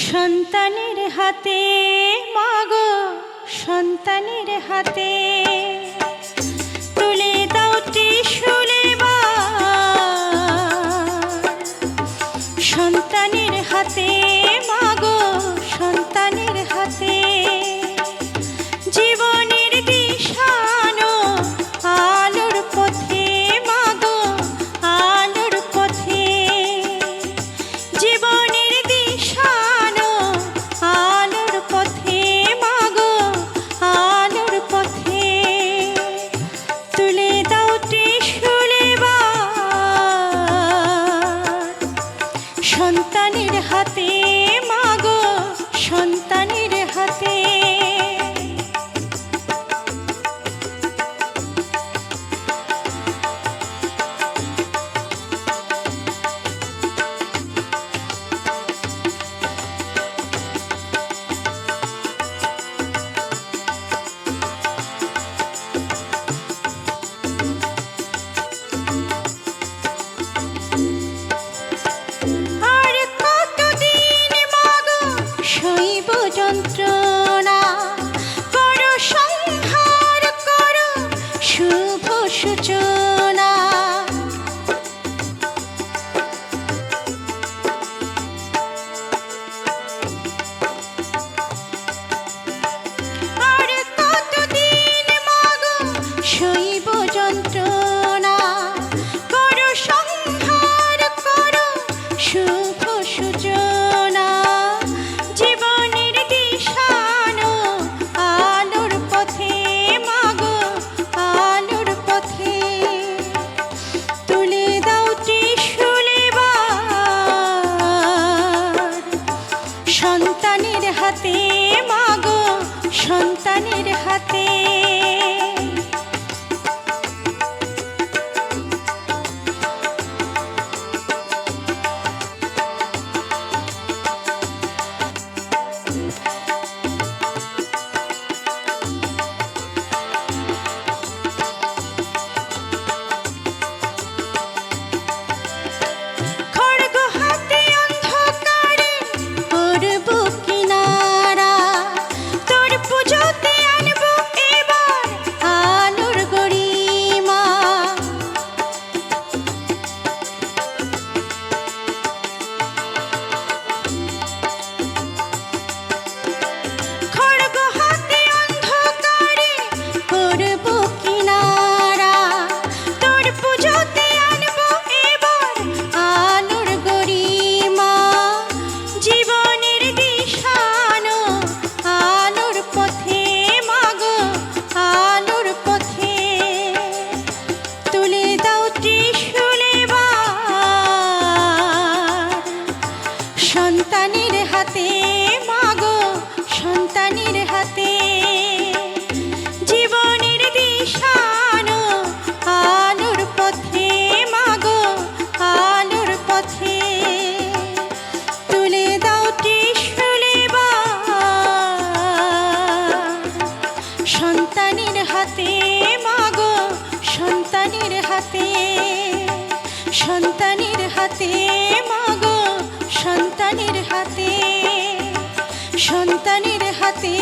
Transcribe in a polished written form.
সন্তানের হাতে মাগো সন্তানের হাতে তুলে দাও ত্রিশূল সন্তানের হাতে মাগো সন্তানের হাতে জীবনের দিশানো আলোর পথে মাগো আলোর পথে জীবনের দিশানো আলোর পথে মাগো আলোর পথে তুলে দাও ত্রিশূল সন্তানের হাতে মাগো সন্তানের হাতে যন্ত্রণা করো সংহার করো শুভ সূচনা আর কতদিন মাগো শৈব যন্ত্রণা করো সংহার করো শুভ সূচনা সন্তানের হাতে মাগো সন্তানের হাতে সন্তানের হাতে মাগো সন্তানের হাতে জীবনের দিশানো আলোর পথে মাগো আলোর পথে তুলে দাও ত্রিশূল সন্তানের হাতে মাগো সন্তানের হাতে সন্তানের হাতে মাগো সন্তানের হাতে সন্তানের হাতে